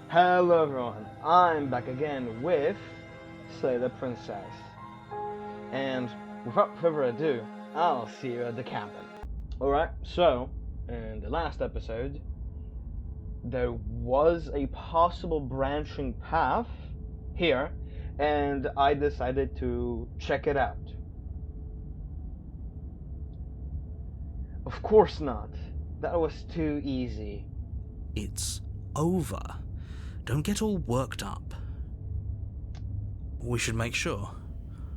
Hello everyone, I'm back again with Slay the Princess. And without further ado, I'll see you at the cabin. Alright, so, in the last episode, there was a possible branching path here, and I decided to check it out. Of course not. That was too easy. It's over. Don't get all worked up. We should make sure.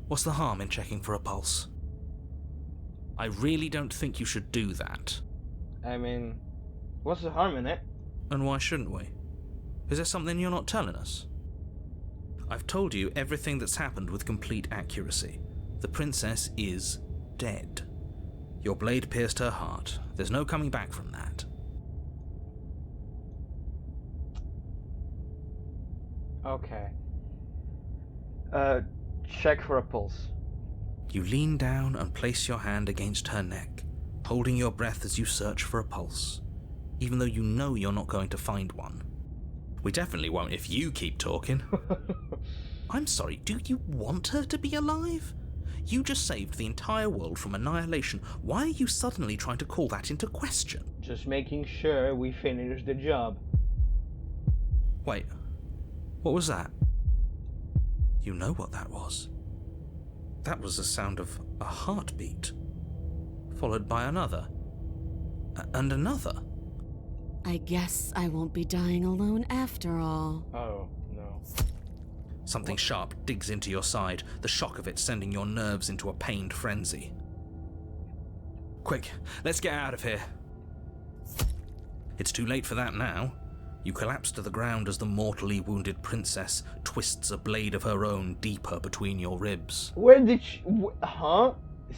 What's the harm in checking for a pulse? I really don't think you should do that. I mean, what's the harm in it? And why shouldn't we? Is there something you're not telling us? I've told you everything that's happened with complete accuracy. The princess is dead. Your blade pierced her heart. There's no coming back from that. Okay. Check for a pulse. You lean down and place your hand against her neck, holding your breath as you search for a pulse, even though you know you're not going to find one. We definitely won't if you keep talking. I'm sorry, do you want her to be alive? You just saved the entire world from annihilation. Why are you suddenly trying to call that into question? Just making sure we finish the job. Wait, what was that? You know what that was. That was the sound of a heartbeat, followed by another, and another. I guess I won't be dying alone after all. Oh, no. Something sharp digs into your side, the shock of it sending your nerves into a pained frenzy. Quick, let's get out of here. It's too late for that now. You collapse to the ground as the mortally wounded princess twists a blade of her own deeper between your ribs. Where did she... huh?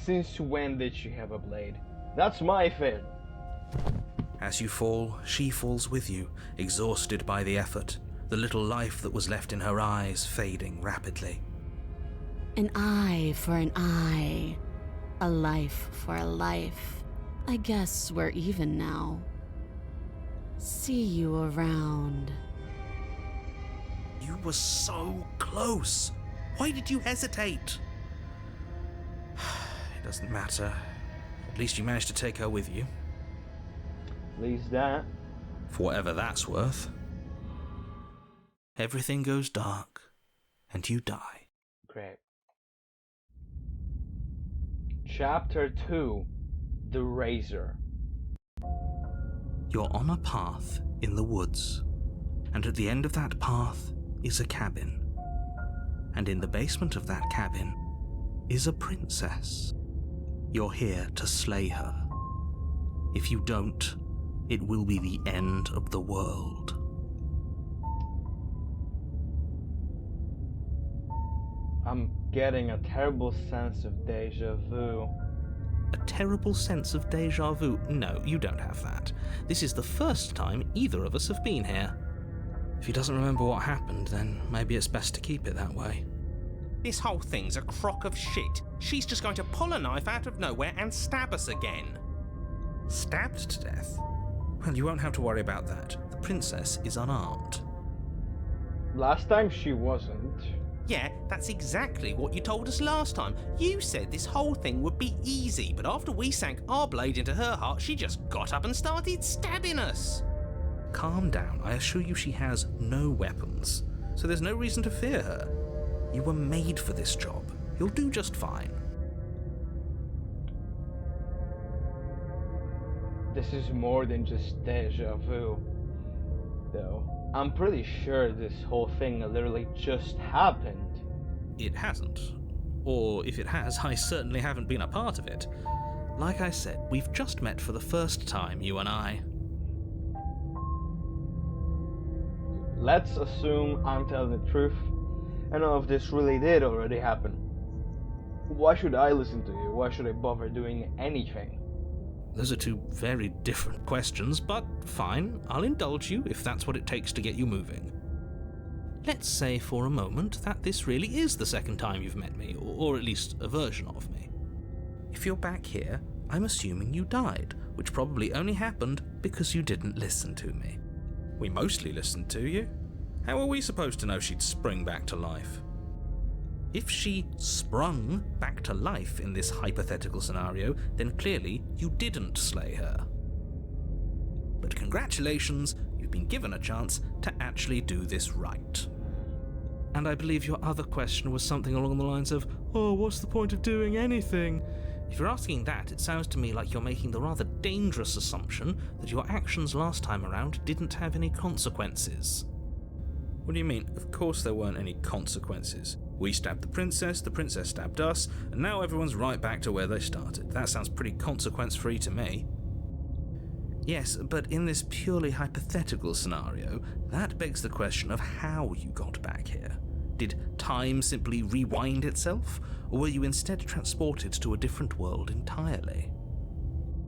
Since when did she have a blade? That's my fate. As you fall, she falls with you, exhausted by the effort, the little life that was left in her eyes fading rapidly. An eye for an eye. A life for a life. I guess we're even now. See you around. You were so close. Why did you hesitate? It doesn't matter. At least you managed to take her with you. At least that. For whatever that's worth. Everything goes dark, and you die. Great. Chapter 2. The Razor. You're on a path in the woods, and at the end of that path is a cabin. And in the basement of that cabin is a princess. You're here to slay her. If you don't, it will be the end of the world. I'm getting a terrible sense of deja vu. A terrible sense of deja vu? No, you don't have that. This is the first time either of us have been here. If he doesn't remember what happened, then maybe it's best to keep it that way. This whole thing's a crock of shit. She's just going to pull a knife out of nowhere and stab us again. Stabbed to death? Well, you won't have to worry about that. The princess is unarmed. Last time she wasn't. Yeah, that's exactly what you told us last time. You said this whole thing would be easy, but after we sank our blade into her heart, she just got up and started stabbing us. Calm down. I assure you she has no weapons, so there's no reason to fear her. You were made for this job. You'll do just fine. This is more than just deja vu, though. I'm pretty sure this whole thing literally just happened. It hasn't. Or if it has, I certainly haven't been a part of it. Like I said, we've just met for the first time, you and I. Let's assume I'm telling the truth, and all of this really did already happen. Why should I listen to you? Why should I bother doing anything? Those are two very different questions, but fine, I'll indulge you if that's what it takes to get you moving. Let's say for a moment that this really is the second time you've met me, or at least a version of me. If you're back here, I'm assuming you died, which probably only happened because you didn't listen to me. We mostly listened to you. How are we supposed to know she'd spring back to life? If she sprung back to life in this hypothetical scenario, then clearly you didn't slay her. But congratulations, you've been given a chance to actually do this right. And I believe your other question was something along the lines of, oh, what's the point of doing anything? If you're asking that, it sounds to me like you're making the rather dangerous assumption that your actions last time around didn't have any consequences. What do you mean? Of course there weren't any consequences. We stabbed the princess stabbed us, and now everyone's right back to where they started. That sounds pretty consequence-free to me. Yes, but in this purely hypothetical scenario, that begs the question of how you got back here. Did time simply rewind itself, or were you instead transported to a different world entirely?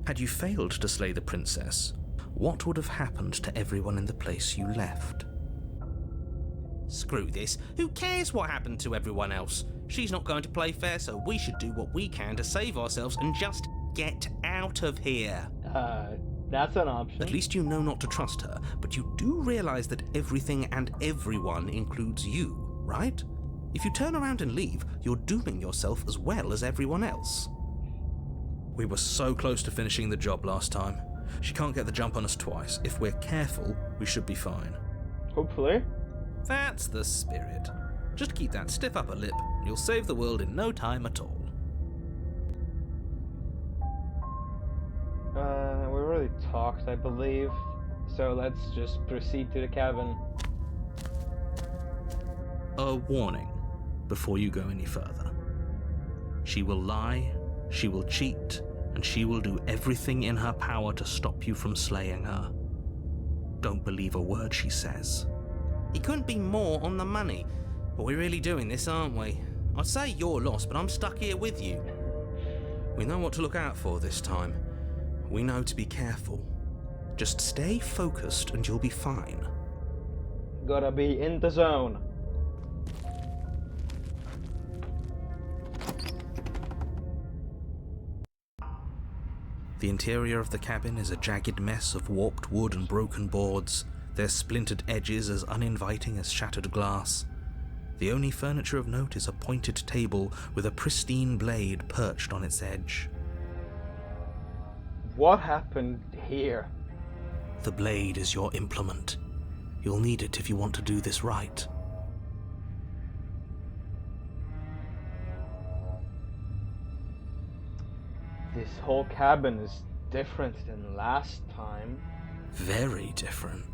Had you failed to slay the princess, what would have happened to everyone in the place you left? Screw this. Who cares what happened to everyone else? She's not going to play fair, so we should do what we can to save ourselves and just get out of here. That's an option. At least you know not to trust her, but you do realize that everything and everyone includes you, right? If you turn around and leave, you're dooming yourself as well as everyone else. We were so close to finishing the job last time. She can't get the jump on us twice. If we're careful, we should be fine. Hopefully. That's the spirit. Just keep that stiff upper lip, and you'll save the world in no time at all. We already talked, I believe. So let's just proceed to the cabin. A warning before you go any further. She will lie, she will cheat, and she will do everything in her power to stop you from slaying her. Don't believe a word she says. He couldn't be more on the money. But we're really doing this, aren't we? I'd say you're lost, but I'm stuck here with you. We know what to look out for this time. We know to be careful. Just stay focused and you'll be fine. Gotta be in the zone. The interior of the cabin is a jagged mess of warped wood and broken boards, their splintered edges as uninviting as shattered glass. The only furniture of note is a pointed table with a pristine blade perched on its edge. What happened here? The blade is your implement. You'll need it if you want to do this right. This whole cabin is different than last time. Very different.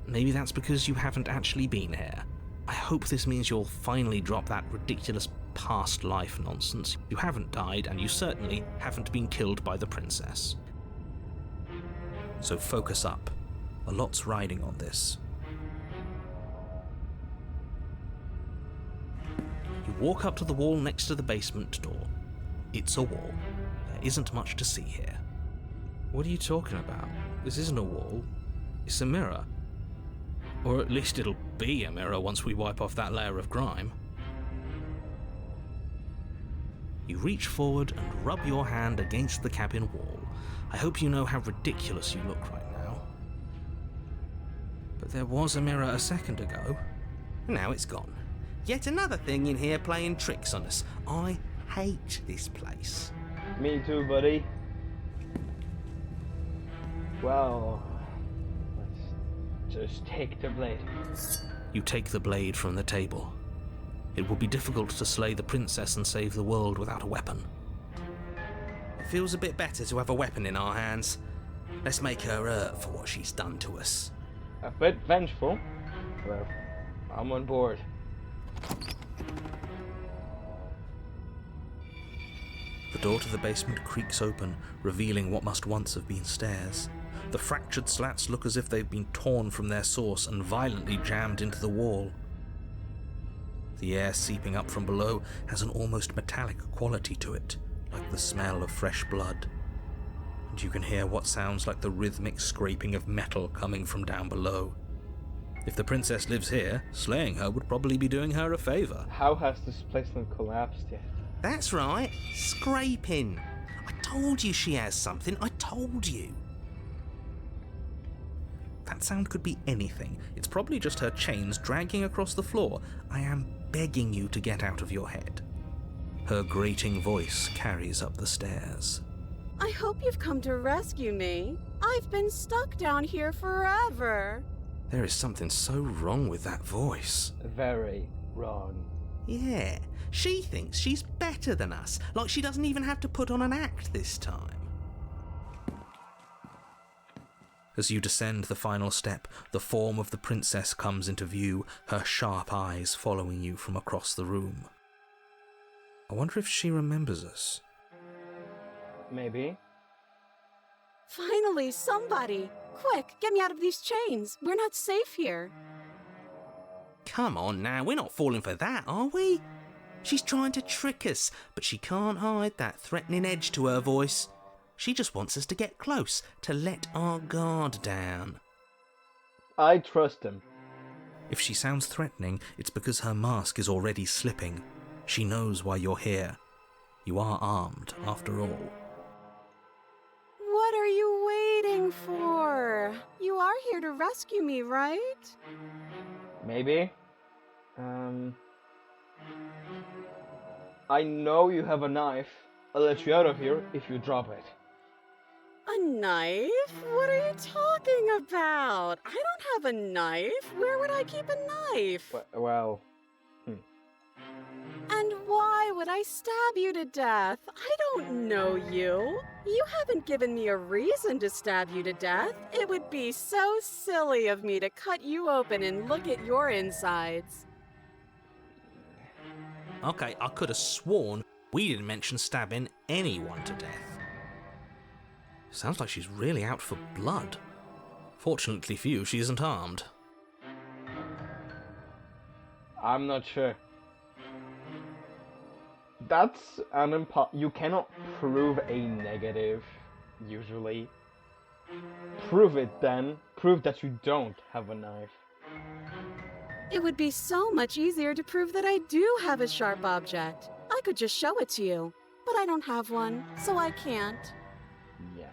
Maybe that's because you haven't actually been here. I hope this means you'll finally drop that ridiculous past life nonsense. You haven't died, and you certainly haven't been killed by the princess. So focus up. A lot's riding on this. You walk up to the wall next to the basement door. It's a wall. There isn't much to see here. What are you talking about? This isn't a wall. It's a mirror. Or at least it'll be a mirror once we wipe off that layer of grime. You reach forward and rub your hand against the cabin wall. I hope you know how ridiculous you look right now. But there was a mirror a second ago. Now it's gone. Yet another thing in here playing tricks on us. I hate this place. Me too, buddy. Well, let's just take the blade. You take the blade from the table. It will be difficult to slay the princess and save the world without a weapon. It feels a bit better to have a weapon in our hands. Let's make her hurt for what she's done to us. A bit vengeful, but I'm on board. The door to the basement creaks open, revealing what must once have been stairs. The fractured slats look as if they've been torn from their source and violently jammed into the wall. The air seeping up from below has an almost metallic quality to it, like the smell of fresh blood. And you can hear what sounds like the rhythmic scraping of metal coming from down below. If the princess lives here, slaying her would probably be doing her a favor. How has this place not collapsed yet? That's right, scraping. I told you she has something, I told you. That sound could be anything. It's probably just her chains dragging across the floor. I am begging you to get out of your head. Her grating voice carries up the stairs. I hope you've come to rescue me. I've been stuck down here forever. There is something so wrong with that voice. Very wrong. Yeah, she thinks she's better than us, like she doesn't even have to put on an act this time. As you descend the final step, the form of the princess comes into view, her sharp eyes following you from across the room. I wonder if she remembers us. Maybe. Finally, somebody! Quick, get me out of these chains. We're not safe here. Come on now, we're not falling for that, are we? She's trying to trick us, but she can't hide that threatening edge to her voice. She just wants us to get close, to let our guard down. I trust him. If she sounds threatening, it's because her mask is already slipping. She knows why you're here. You are armed, after all. What are you waiting for? You are here to rescue me, right? Maybe. I know you have a knife. I'll let you out of here if you drop it. A knife? What are you talking about? I don't have a knife. Where would I keep a knife? Well... And why would I stab you to death? I don't know you. You haven't given me a reason to stab you to death. It would be so silly of me to cut you open and look at your insides. Okay, I could have sworn we didn't mention stabbing anyone to death. Sounds like she's really out for blood. Fortunately for you, she isn't armed. I'm not sure. That's an you cannot prove a negative, usually. Prove it then. Prove that you don't have a knife. It would be so much easier to prove that I do have a sharp object. I could just show it to you, but I don't have one, so I can't. Yeah.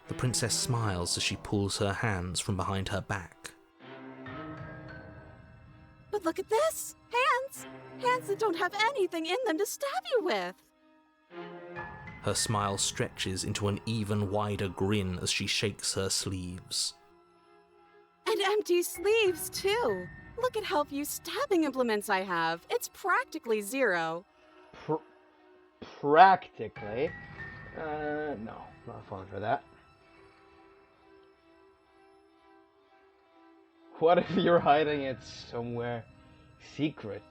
The princess smiles as she pulls her hands from behind her back. But look at this! Hands! Hands that don't have anything in them to stab you with! Her smile stretches into an even wider grin as she shakes her sleeves. And empty sleeves, too! Look at how few stabbing implements I have. It's practically zero. Practically? No, not falling for that. What if you're hiding it somewhere secret?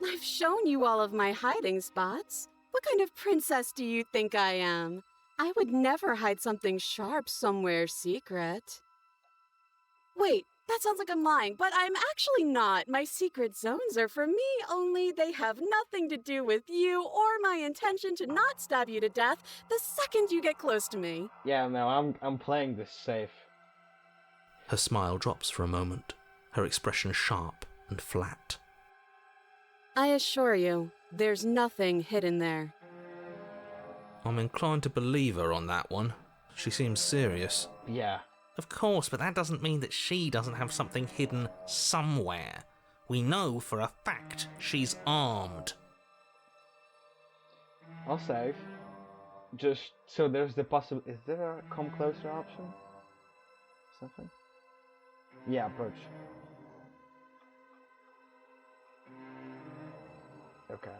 I've shown you all of my hiding spots. What kind of princess do you think I am? I would never hide something sharp somewhere secret. Wait, that sounds like I'm lying, but I'm actually not. My secret zones are for me, only they have nothing to do with you or my intention to not stab you to death the second you get close to me. Yeah, no, I'm playing this safe. Her smile drops for a moment, her expression sharp and flat. I assure you, there's nothing hidden there. I'm inclined to believe her on that one. She seems serious. Yeah. Of course, but that doesn't mean that she doesn't have something hidden somewhere. We know for a fact she's armed. I'll save. Just so there's the possibility. Is there a come closer option? Something? Yeah, approach. Okay.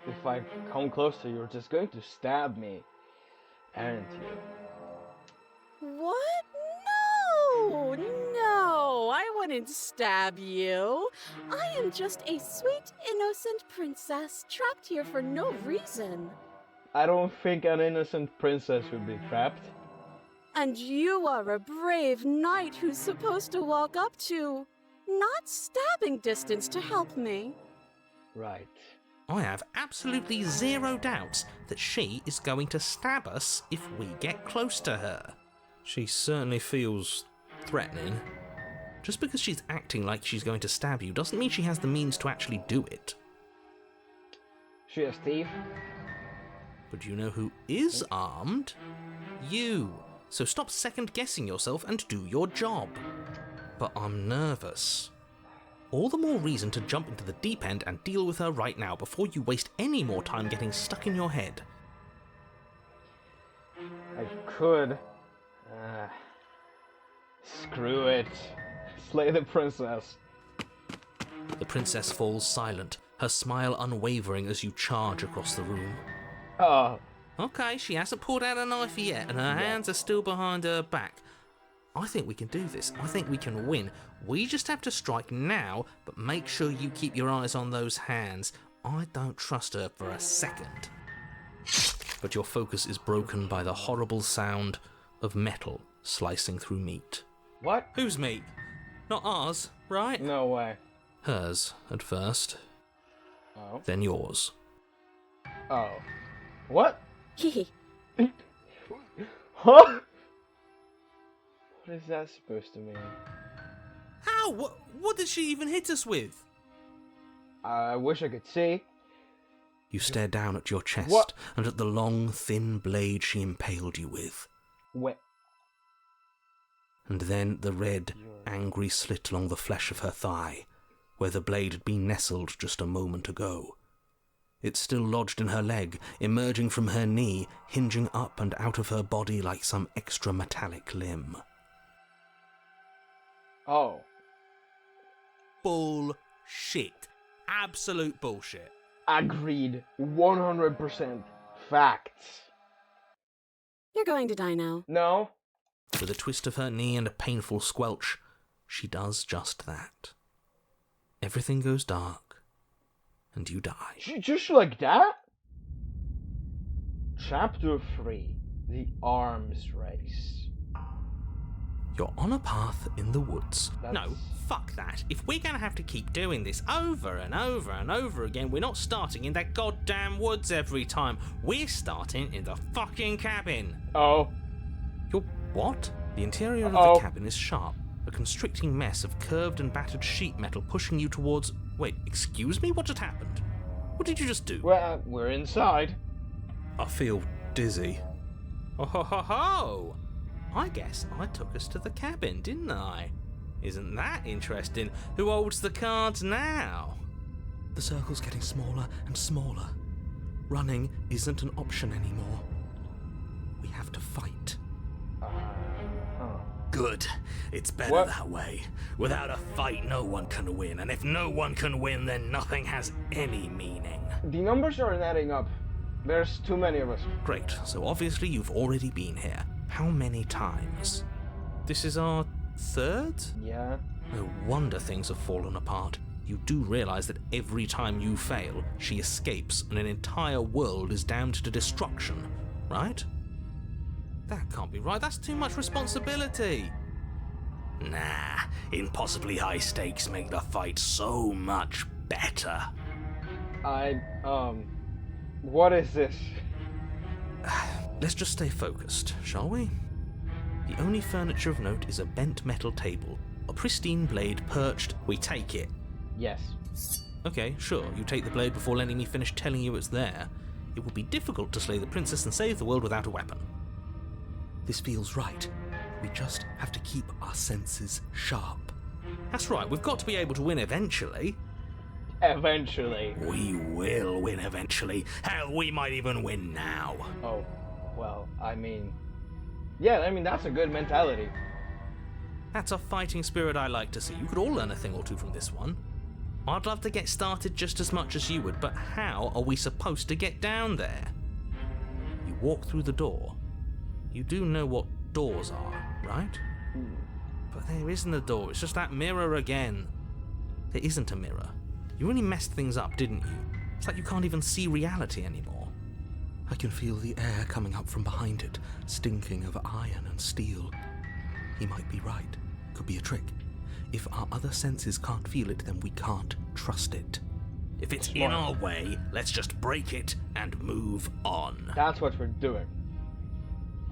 If I come closer, you're just going to stab me, aren't you? What? No! No! I wouldn't stab you. I am just a sweet, innocent princess trapped here for no reason. I don't think an innocent princess would be trapped. And you are a brave knight who's supposed to walk up to, not stabbing distance to help me. Right. I have absolutely zero doubts that she is going to stab us if we get close to her. She certainly feels threatening. Just because she's acting like she's going to stab you doesn't mean she has the means to actually do it. She a thief? But you know who is armed? You. So stop second-guessing yourself and do your job. But I'm nervous. All the more reason to jump into the deep end and deal with her right now before you waste any more time getting stuck in your head. I could. Screw it. Slay the princess. The princess falls silent, her smile unwavering as you charge across the room. Oh. Okay, she hasn't pulled out a knife yet, and her hands are still behind her back. I think we can do this. I think we can win. We just have to strike now, but make sure you keep your eyes on those hands. I don't trust her for a second. But your focus is broken by the horrible sound of metal slicing through meat. What? Whose meat? Not ours, right? No way. Hers, at first. Oh. Then yours. Oh. What? Hehe. Huh? What is that supposed to mean? How? What did she even hit us with? I wish I could see. You stare down at your chest What? and at the long, thin blade she impaled you with. Wait. And then the red, angry slit along the flesh of her thigh, where the blade had been nestled just a moment ago. It's still lodged in her leg, emerging from her knee, hinging up and out of her body like some extra metallic limb. Oh. Bullshit. Absolute bullshit. Agreed. 100%. Facts. You're going to die now. No? With a twist of her knee and a painful squelch, she does just that. Everything goes dark, and you die. Just like that? Chapter 3. The Arms Race. You're on a path in the woods. That's- No, fuck that. If we're gonna have to keep doing this over and over and over again, we're not starting in that goddamn woods every time. We're starting in the fucking cabin. Oh. You're what? The interior of Uh-oh. the cabin is sharp, a constricting mess of curved and battered sheet metal pushing you towards... Wait, excuse me? What just happened? What did you just do? Well, we're inside. I feel dizzy. Oh ho ho ho! I guess I took us to the cabin, didn't I? Isn't that interesting? Who holds the cards now? The circle's getting smaller and smaller. Running isn't an option anymore. We have to fight. Good. It's better What? that way. Without a fight, no one can win. And if no one can win, then nothing has any meaning. The numbers aren't adding up. There's too many of us. Great. So obviously you've already been here. How many times? This is our third? Yeah. No wonder things have fallen apart. You do realize that every time you fail, she escapes and an entire world is damned to destruction, right? That can't be right. That's too much responsibility. Nah, impossibly high stakes make the fight so much better. What is this? Let's just stay focused, shall we? The only furniture of note is a bent metal table, a pristine blade perched. We take it. Yes. Okay, sure, you take the blade before letting me finish telling you it's there. It would be difficult to slay the princess and save the world without a weapon. This feels right. We just have to keep our senses sharp. That's right, we've got to be able to win eventually. Eventually. We will win eventually. Hell, we might even win now. Oh, well, that's a good mentality. That's a fighting spirit I like to see. You could all learn a thing or two from this one. I'd love to get started just as much as you would, but how are we supposed to get down there? You walk through the door. You do know what doors are, right? But there isn't a door, it's just that mirror again. There isn't a mirror. You really messed things up, didn't you? It's like you can't even see reality anymore. I can feel the air coming up from behind it, stinking of iron and steel. He might be right. Could be a trick. If our other senses can't feel it, then we can't trust it. If it's in our way, let's just break it and move on. That's what we're doing.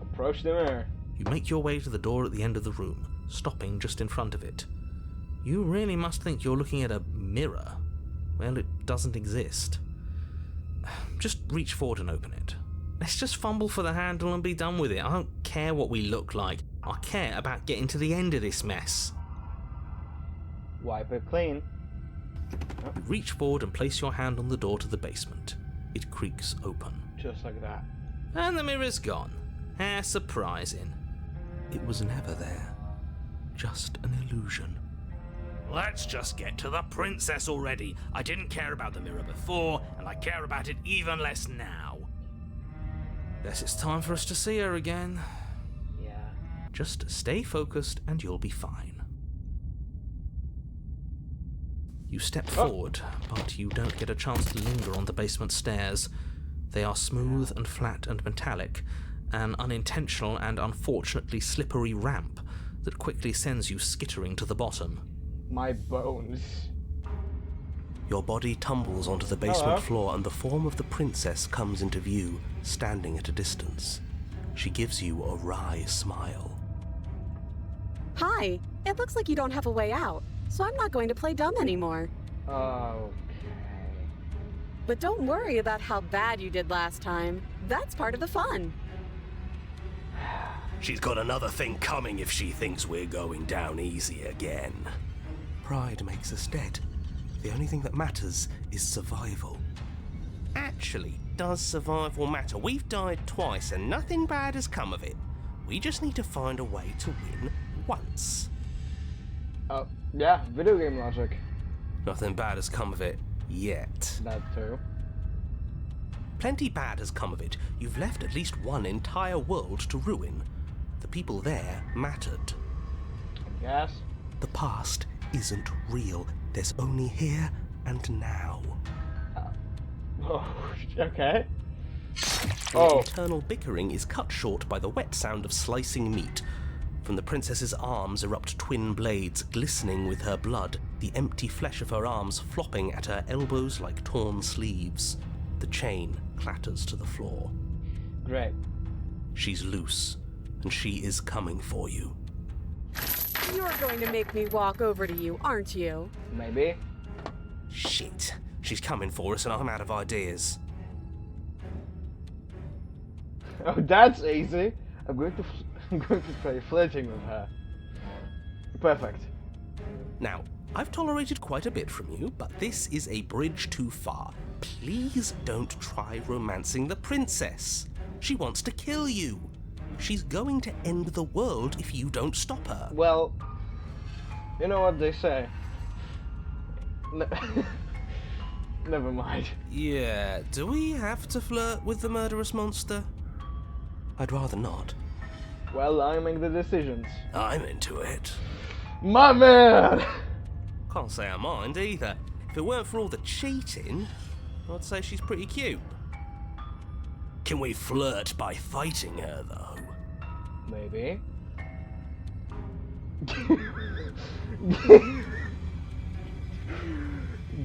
Approach the mirror. You make your way to the door at the end of the room, stopping just in front of it. You really must think you're looking at a mirror. Well, it doesn't exist. Just reach forward and open it. Let's just fumble for the handle and be done with it. I don't care what we look like. I care about getting to the end of this mess. Wipe it clean. You reach forward and place your hand on the door to the basement. It creaks open. Just like that. And the mirror's gone. How surprising. It was never there. Just an illusion. Let's just get to the princess already. I didn't care about the mirror before, and I care about it even less now. Guess it's time for us to see her again. Yeah. Just stay focused and you'll be fine. You step forward, but you don't get a chance to linger on the basement stairs. They are smooth and flat and metallic, an unintentional and unfortunately slippery ramp that quickly sends you skittering to the bottom. My bones. Your body tumbles onto the basement Hello. floor and the form of the princess comes into view, standing at a distance. She gives you a wry smile. Hi, it looks like you don't have a way out, so I'm not going to play dumb anymore. Okay. But don't worry about how bad you did last time. That's part of the fun. She's got another thing coming if she thinks we're going down easy again. Pride makes us dead. The only thing that matters is survival. Actually, does survival matter? We've died twice and nothing bad has come of it. We just need to find a way to win once. Yeah, video game logic. Nothing bad has come of it yet. That too. Plenty bad has come of it. You've left at least one entire world to ruin. The people there mattered. I guess. The past isn't real. There's only here and now. Oh, okay. Your internal bickering is cut short by the wet sound of slicing meat. From the princess's arms erupt twin blades, glistening with her blood, the empty flesh of her arms flopping at her elbows like torn sleeves. The chain clatters to the floor. Great. She's loose, and she is coming for you. You're going to make me walk over to you, aren't you? Maybe. Shit. She's coming for us and I'm out of ideas. Oh, that's easy. I'm going to play flirting with her. Perfect. Now, I've tolerated quite a bit from you, but this is a bridge too far. Please don't try romancing the princess. She wants to kill you. She's going to end the world if you don't stop her. Well, you know what they say. Never mind. Yeah, do we have to flirt with the murderous monster? I'd rather not. Well, I make the decisions. I'm into it. My man! Can't say I mind either. If it weren't for all the cheating, I'd say she's pretty cute. Can we flirt by fighting her, though? Maybe.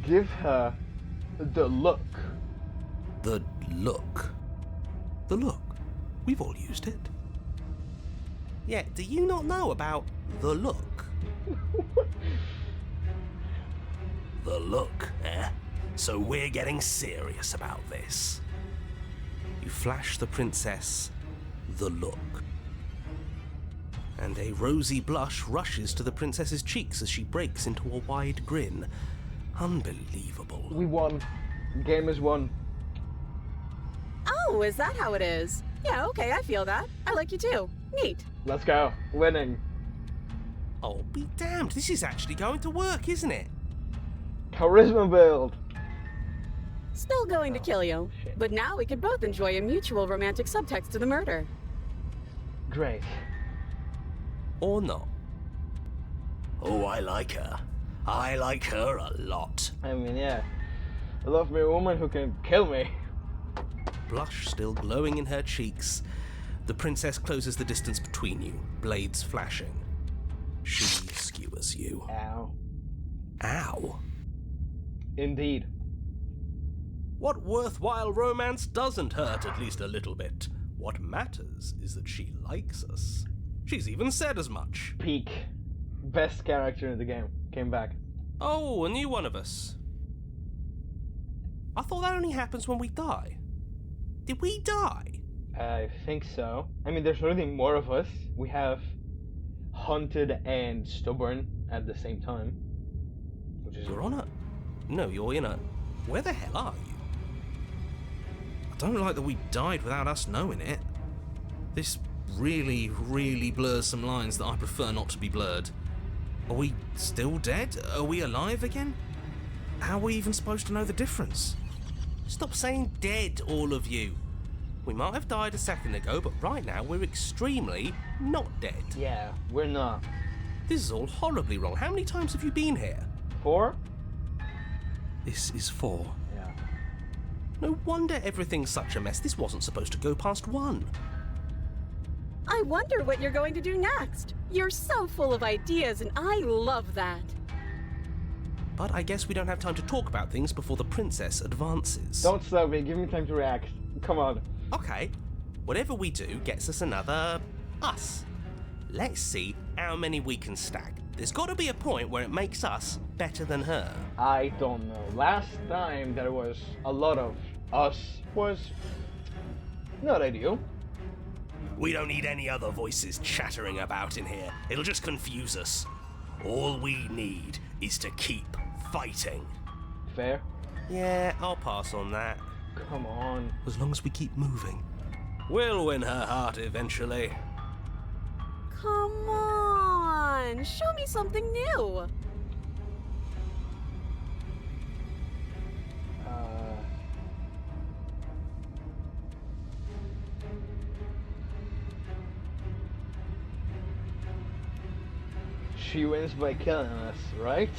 Give her the look. The look. The look. We've all used it. Yeah, do you not know about the look? The look, eh? So we're getting serious about this. You flash the princess the look. And a rosy blush rushes to the princess's cheeks as she breaks into a wide grin. Unbelievable. We won. Game is won. Oh, is that how it is? Yeah, okay, I feel that. I like you too. Neat. Let's go. Winning. Oh, be damned, this is actually going to work, isn't it? Charisma build. Still going to kill you. shit. But now we could both enjoy a mutual romantic subtext to the murder. Great. Or not. Oh, I like her. I like her a lot. I mean, yeah. I love me a woman who can kill me. Blush still glowing in her cheeks, the princess closes the distance between you, blades flashing. She skewers you. Ow. Ow. Indeed. What worthwhile romance doesn't hurt at least a little bit? What matters is that she likes us. She's even said as much. Peak. Best character in the game. Came back. Oh, a new one of us. I thought that only happens when we die. Did we die? I think so. I mean, there's already more of us. We have Hunted and Stubborn at the same time. Which is... You're on it. No, you're in it. Where the hell are you? I don't like that we died without us knowing it. This really, really blurs some lines that I prefer not to be blurred. Are we still dead? Are we alive again? How are we even supposed to know the difference? Stop saying dead, all of you. We might have died a second ago, but right now we're extremely not dead. Yeah, we're not. This is all horribly wrong. How many times have you been here? 4? This is 4. Yeah. No wonder everything's such a mess. This wasn't supposed to go past 1. I wonder what you're going to do next. You're so full of ideas, and I love that. But I guess we don't have time to talk about things before the princess advances. Don't stop me. Give me time to react. Come on. Okay. Whatever we do gets us another us. Let's see how many we can stack. There's got to be a point where it makes us better than her. I don't know. Last time there was a lot of us was not ideal. We don't need any other voices chattering about in here. It'll just confuse us. All we need is to keep fighting. Fair? Yeah, I'll pass on that. Come on. As long as we keep moving. We'll win her heart eventually. Come on, show me something new. She wins by killing us, right?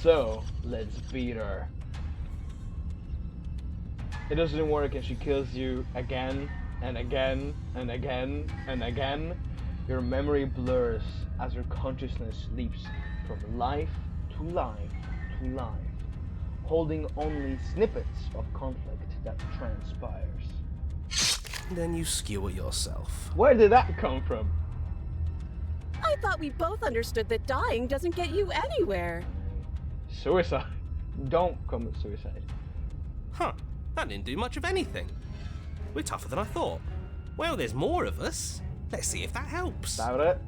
So, let's beat her. It doesn't work and she kills you again and again and again and again. Your memory blurs as your consciousness leaps from life to life to life, holding only snippets of conflict that transpires. Then you skewer yourself. Where did that come from? I thought we both understood that dying doesn't get you anywhere. Suicide. Don't commit suicide. Huh, that didn't do much of anything. We're tougher than I thought. Well, there's more of us. Let's see if that helps. Doubt it.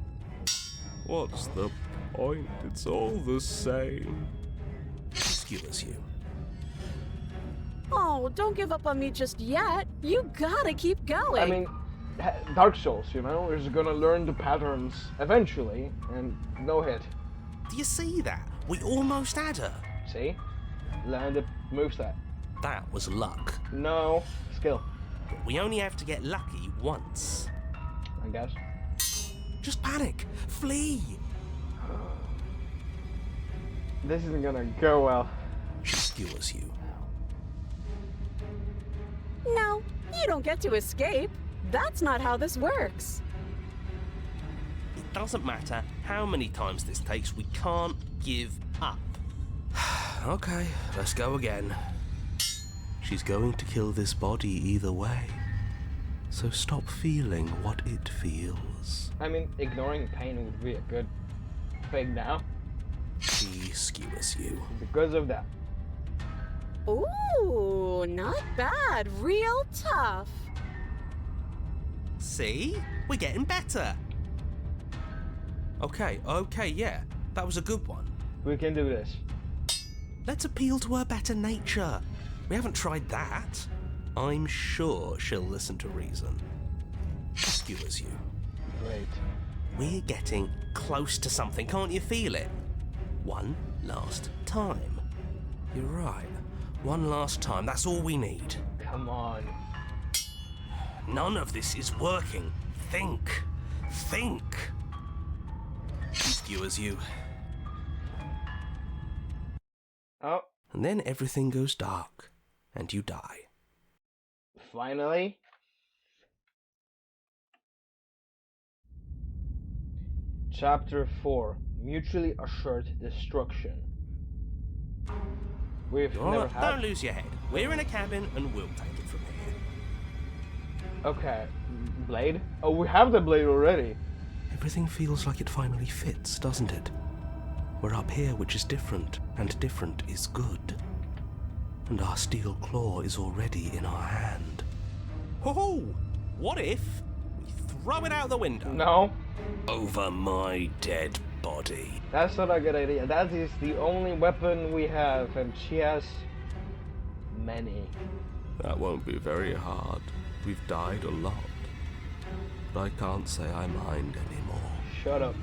What's the point? It's all the same. Skewers you. Oh, don't give up on me just yet. You gotta keep going. I mean, Dark Souls, you know, is gonna learn the patterns eventually, and no hit. Do you see that? We almost had her. See? Learn the moveset. That was luck. No, skill, But we only have to get lucky once. I guess. Just panic. Flee. This isn't gonna go well. She skewers you. No, you don't get to escape. That's not how this works. It doesn't matter how many times this takes, we can't give up. Okay, let's go again. She's going to kill this body either way. So stop feeling what it feels. I mean, ignoring pain would be a good thing now, She skewers you. because of that. Ooh, not bad. Real tough. See? We're getting better. Okay, yeah. That was a good one. We can do this. Let's appeal to her better nature. We haven't tried that. I'm sure she'll listen to reason. She skewers you. Great. We're getting close to something, can't you feel it? One last time. You're right. One last time, that's all we need. Come on. None of this is working. Think. She skewers you. Oh, And then everything goes dark, and you die. finally. Chapter 4. Mutually Assured Destruction. We've never Alright, had... don't lose your head. We're in a cabin, and we'll take it from here. Okay, blade? Oh, we have the blade already. Everything feels like it finally fits, doesn't it? We're up here, which is different, and different is good. And our steel claw is already in our hand. Ho ho! What if we throw it out the window? No, Over my dead body. that's not a good idea. That is the only weapon we have, and she has many. That won't be very hard. We've died a lot. But I can't say I mind anymore. Shut up.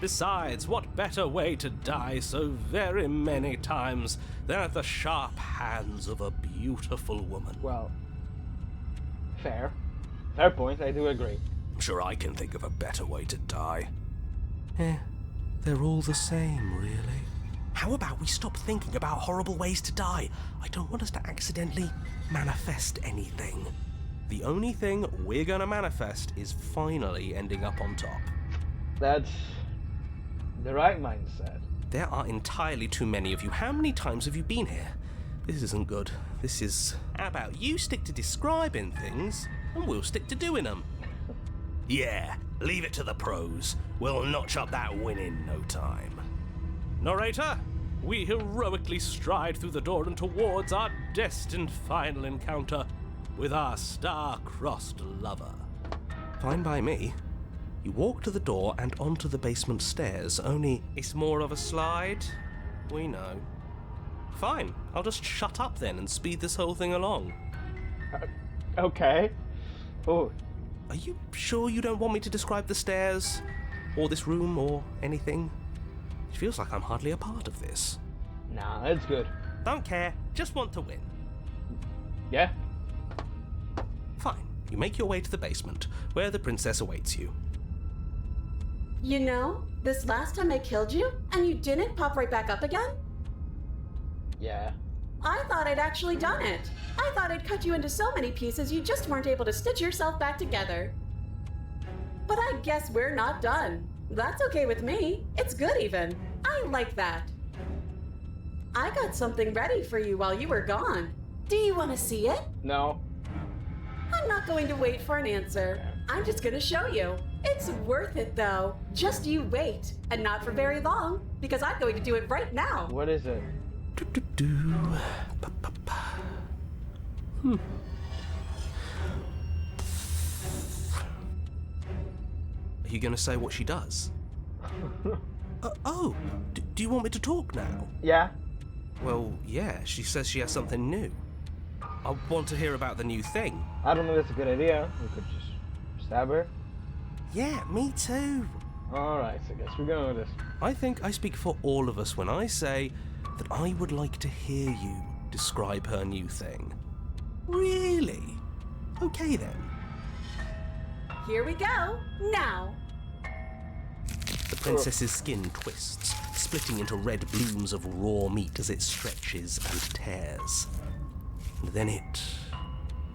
Besides, what better way to die so very many times than at the sharp hands of a beautiful woman? Well, fair. Fair point, I do agree. I'm sure I can think of a better way to die. They're all the same, really. How about we stop thinking about horrible ways to die? I don't want us to accidentally manifest anything. The only thing we're gonna manifest is finally ending up on top. That's the right mindset. There are entirely too many of you. How many times have you been here? This isn't good. This is... How about you stick to describing things, and we'll stick to doing them? Yeah, leave it to the pros. We'll notch up that win in no time. Narrator, we heroically stride through the door and towards our destined final encounter with our star-crossed lover. Fine by me. You walk to the door and onto the basement stairs, only it's more of a slide. We know. Fine, I'll just shut up then and speed this whole thing along. Okay. Oh, Are you sure you don't want me to describe the stairs, or this room, or anything? It feels like I'm hardly a part of this. nah, it's good. Don't care, just want to win. Yeah? Fine, you make your way to the basement, where the princess awaits you. You know, this last time I killed you, and you didn't pop right back up again? Yeah. I thought I'd actually done it. I thought I'd cut you into so many pieces you just weren't able to stitch yourself back together. But I guess we're not done. That's okay with me. It's good even. I like that. I got something ready for you while you were gone. Do you want to see it? No. I'm not going to wait for an answer. I'm just going to show you. It's worth it though. Just you wait. And not for very long, because I'm going to do it right now. What is it? Are you going to say what she does? Do you want me to talk now? Yeah? Well, yeah, she says she has something new. I want to hear about the new thing. I don't know if that's a good idea. We could just stab her. Yeah, me too. Alright, so I guess we're going with this. I think I speak for all of us when I say that I would like to hear you describe her new thing. Really? Okay then. Here we go. Now. The princess's skin twists, splitting into red blooms of raw meat as it stretches and tears. And then it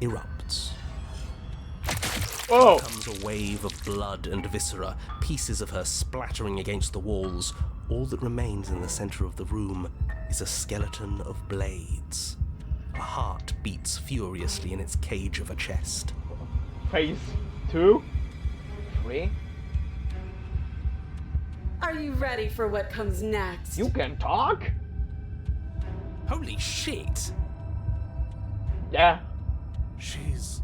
erupts. Oh! Comes a wave of blood and viscera, pieces of her splattering against the walls. All that remains in the center of the room is a skeleton of blades. A heart beats furiously in its cage of a chest. Phase 2? 3? Are you ready for what comes next? You can talk? Holy shit! Yeah. She's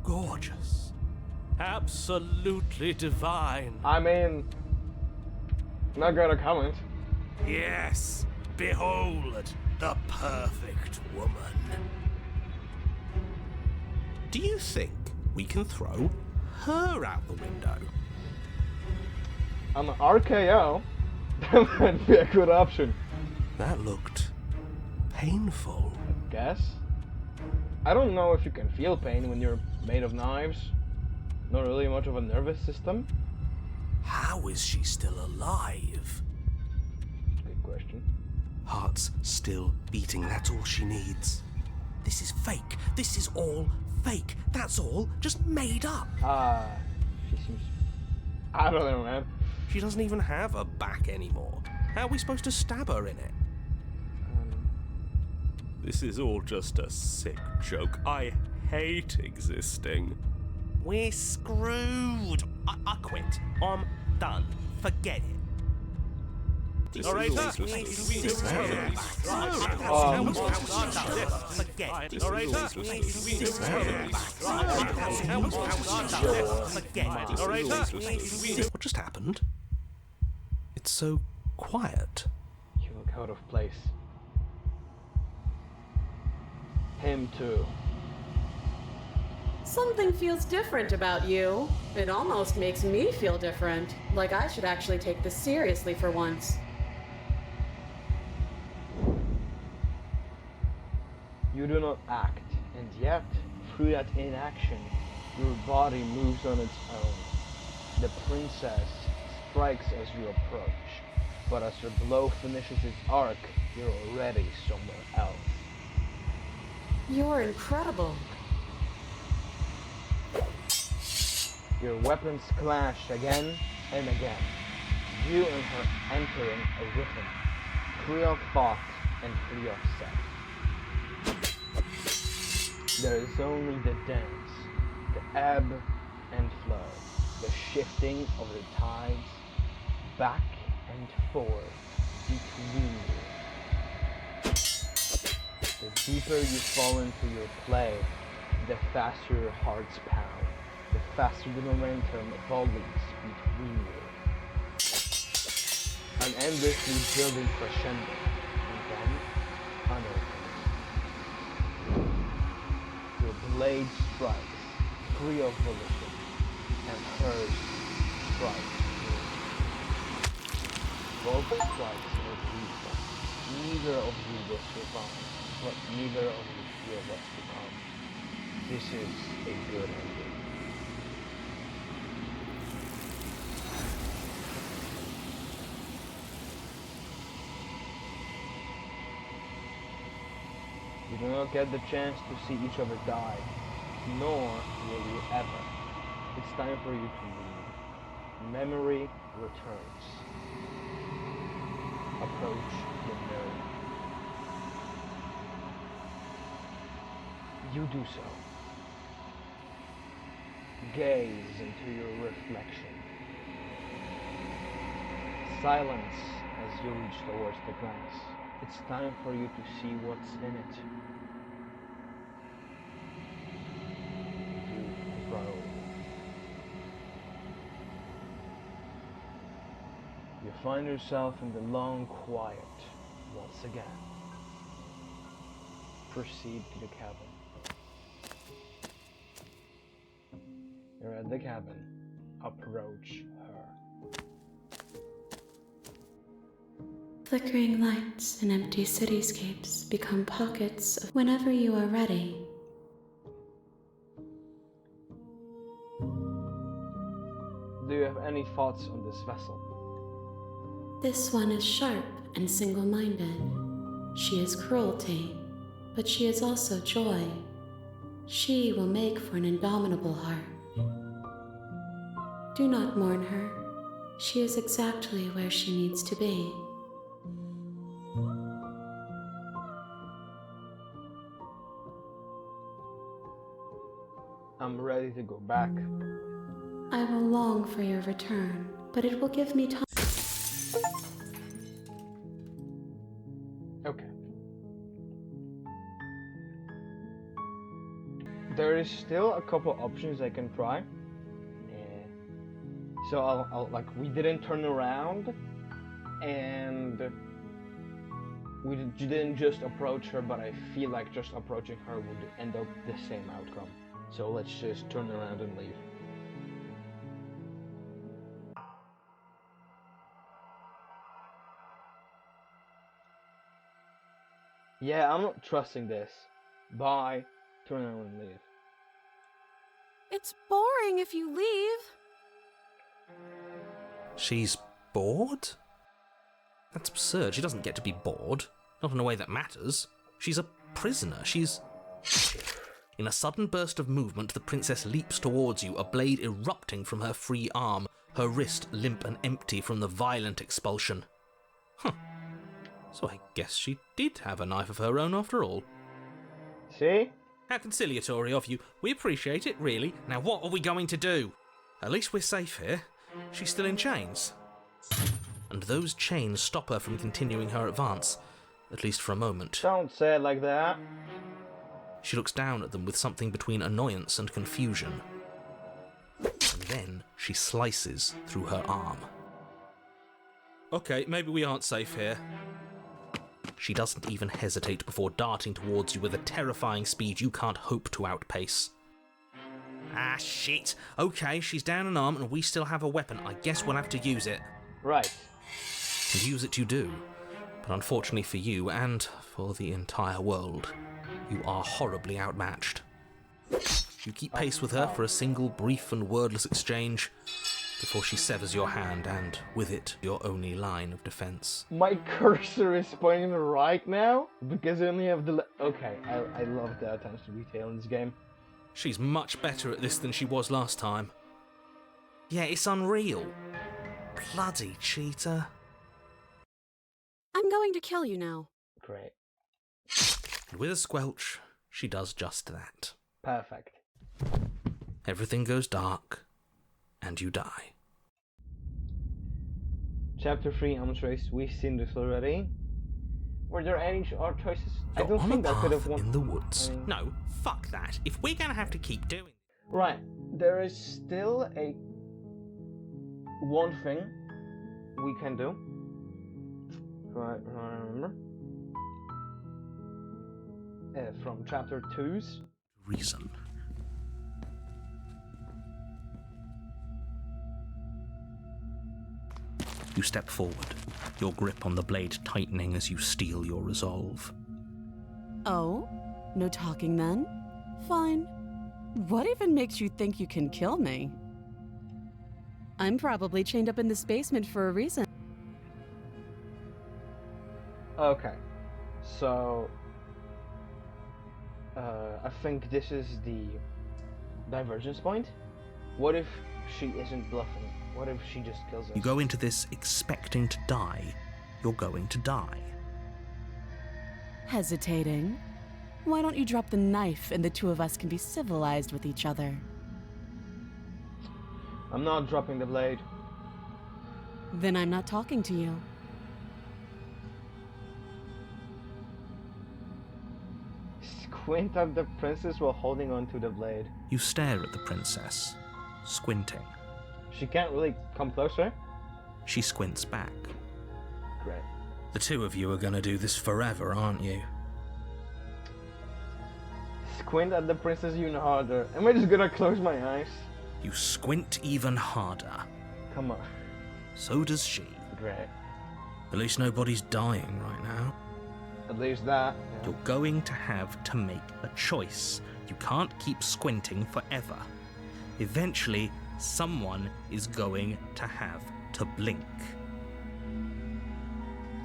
gorgeous. Absolutely divine. I mean, not gonna comment. Yes, behold the perfect woman. Do you think we can throw her out the window? An RKO? That might be a good option. That looked painful. I guess. I don't know if you can feel pain when you're made of knives. Not really much of a nervous system. How is she still alive? Good question. Heart's still beating, that's all she needs. This is fake. This is all fake. That's all just made up. She seems... I don't know, man. She doesn't even have a back anymore. How are we supposed to stab her in it? This is all just a sick joke. I hate existing. We're screwed. I quit. I'm done. Forget it. What just happened? It's so quiet. You look out of place. Him too. Something feels different about you. It almost makes me feel different. Like I should actually take this seriously for once. You do not act, and yet, through that inaction, your body moves on its own. The princess strikes as you approach, but as your blow finishes its arc, you're already somewhere else. You're incredible. Your weapons clash again and again, you and her entering a rhythm, free of thought and free of sex. There is only the dance, the ebb and flow, the shifting of the tides, back and forth between you. The deeper you fall into your play, the faster your hearts pound. The faster the momentum volleys between you. An endlessly building crescendo, and then unopened. Your blade strikes, free of volition, and hers strikes free. Both strikes are lethal. Neither of you will survive, but neither of you feel what's to come. This is a good ending. You do not get the chance to see each other die, nor will you ever. It's time for you to leave. Memory returns. Approach the mirror. You do so. Gaze into your reflection. Silence as you reach towards the glass. It's time for you to see what's in it. You grow. You find yourself in the long quiet once again. Proceed to the cabin. You're at the cabin. Approach her. Flickering lights and empty cityscapes become pockets of whenever you are ready. Do you have any thoughts on this vessel? This one is sharp and single-minded. She is cruelty, but she is also joy. She will make for an indomitable heart. Do not mourn her. She is exactly where she needs to be. I'm ready to go back. I will long for your return, but it will give me time. Okay. There is still a couple options I can try. So I'll like, we didn't turn around, and we didn't just approach her, but I feel like just approaching her would end up the same outcome. So let's just turn around and leave. Yeah, I'm not trusting this. Bye. Turn around and leave. It's boring if you leave. She's bored? That's absurd. She doesn't get to be bored. Not in a way that matters. She's a prisoner. She's... In a sudden burst of movement, the princess leaps towards you, a blade erupting from her free arm, her wrist limp and empty from the violent expulsion. Huh. So I guess she did have a knife of her own after all. See? How conciliatory of you. We appreciate it, really. Now what are we going to do? At least we're safe here. She's still in chains. and those chains stop her from continuing her advance, at least for a moment. Don't say it like that. She looks down at them with something between annoyance and confusion. And then she slices through her arm. Okay, maybe we aren't safe here. She doesn't even hesitate before darting towards you with a terrifying speed you can't hope to outpace. Ah, shit. Okay, she's down an arm and we still have a weapon. I guess we'll have to use it. Right. And use it you do. But unfortunately for you, and for the entire world, you are horribly outmatched. You keep pace with her for a single brief and wordless exchange before she severs your hand and, with it, your only line of defense. My cursor is pointing right now because I only have the... Okay, I love the attention to detail in this game. She's much better at this than she was last time. Yeah, it's unreal. Bloody cheater. I'm going to kill you now. Great. And with a squelch, she does just that. Perfect. Everything goes dark, and you die. Chapter 3, Arms Race. We've seen this already. Were there any other choices? I You're don't on think a I could have path won. in the woods. I mean- No, fuck that. If we're gonna have to keep doing... Right. There is still one thing we can do. Right, remember? From chapter 2's. reason. You step forward, your grip on the blade tightening as you steel your resolve. Oh? No talking then? Fine. What even makes you think you can kill me? I'm probably chained up in this basement for a reason. Okay. So... I think this is the divergence point. What if she isn't bluffing? What if she just kills us? You go into this expecting to die. You're going to die. Hesitating? Why don't you drop the knife and the two of us can be civilized with each other? I'm not dropping the blade. Then I'm not talking to you. Squint at the princess while holding on to the blade. You stare at the princess, squinting. She can't really come closer. She squints back. Great. The two of you are gonna do this forever, aren't you? Squint at the princess even harder. Am I just gonna close my eyes? You squint even harder. Come on. So does she. Great. At least nobody's dying right now. At least that. Yeah. You're going to have to make a choice. You can't keep squinting forever. Eventually, someone is going to have to blink.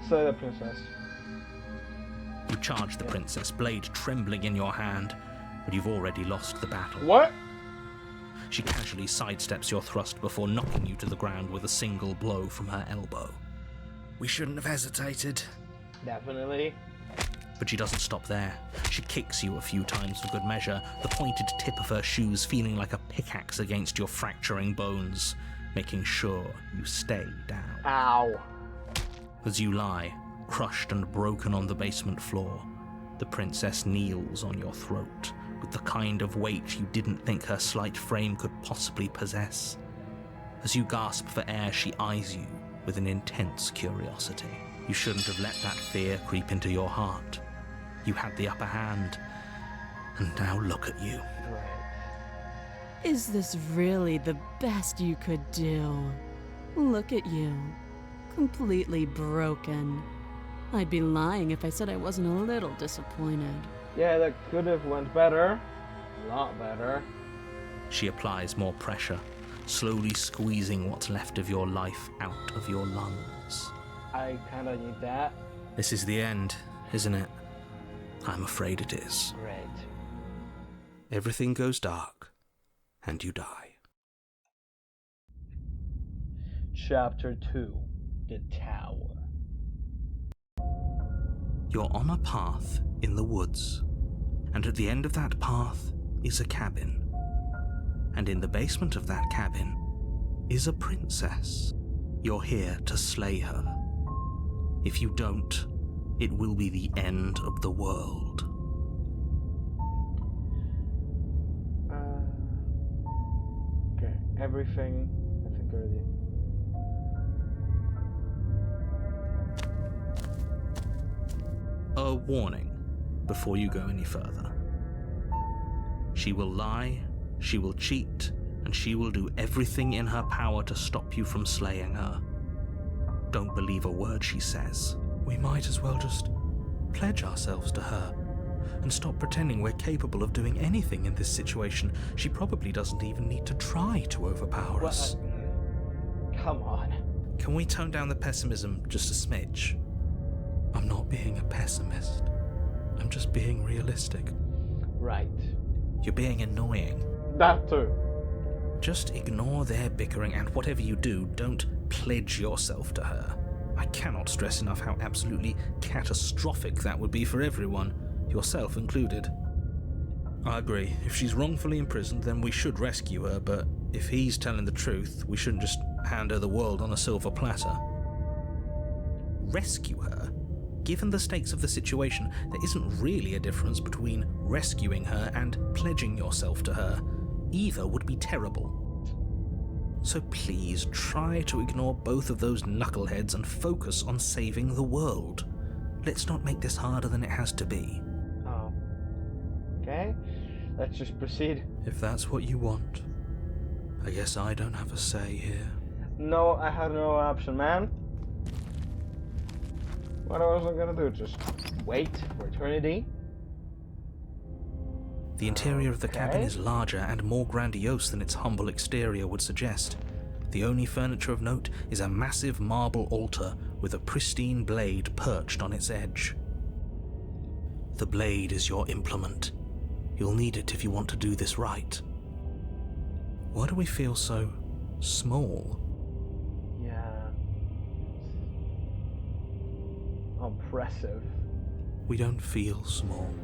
So the princess. You charge the princess, blade trembling in your hand, but you've already lost the battle. What? She casually sidesteps your thrust before knocking you to the ground with a single blow from her elbow. We shouldn't have hesitated. Definitely. But she doesn't stop there. She kicks you a few times for good measure, the pointed tip of her shoes feeling like a pickaxe against your fracturing bones, making sure you stay down. Ow. As you lie, crushed and broken on the basement floor, the princess kneels on your throat with the kind of weight you didn't think her slight frame could possibly possess. As you gasp for air, she eyes you with an intense curiosity. You shouldn't have let that fear creep into your heart. You had the upper hand, and now look at you. Right. Is this really the best you could do? Look at you. Completely broken. I'd be lying if I said I wasn't a little disappointed. Yeah, that could have went better. A lot better. She applies more pressure, slowly squeezing what's left of your life out of your lungs. I kinda need that. This is the end, isn't it? I'm afraid it is. Great. Everything goes dark, and you die. Chapter 2. The Tower. You're on a path in the woods, and at the end of that path is a cabin. And in the basement of that cabin is a princess. You're here to slay her. If you don't, it will be the end of the world. Okay, everything I think already. A warning before you go any further. She will lie, she will cheat, and she will do everything in her power to stop you from slaying her. Don't believe a word she says. We might as well just pledge ourselves to her and stop pretending we're capable of doing anything in this situation. She probably doesn't even need to try to overpower us. Come on. Can we tone down the pessimism just a smidge? I'm not being a pessimist. I'm just being realistic. Right. You're being annoying. That too. Just ignore their bickering, and whatever you do, don't pledge yourself to her. I cannot stress enough how absolutely catastrophic that would be for everyone, yourself included. I agree. If she's wrongfully imprisoned, then we should rescue her, but if he's telling the truth, we shouldn't just hand her the world on a silver platter. Rescue her? Given the stakes of the situation, there isn't really a difference between rescuing her and pledging yourself to her. Either would be terrible. So please try to ignore both of those knuckleheads and focus on saving the world. Let's not make this harder than it has to be. Oh. Okay. Let's just proceed. If that's what you want, I guess I don't have a say here. No, I had no option, man. What was I gonna do? Just wait for eternity? The interior of the cabin Okay. is larger and more grandiose than its humble exterior would suggest. The only furniture of note is a massive marble altar with a pristine blade perched on its edge. The blade is your implement. You'll need it if you want to do this right. Why do we feel so small? Yeah. Oppressive. We don't feel small.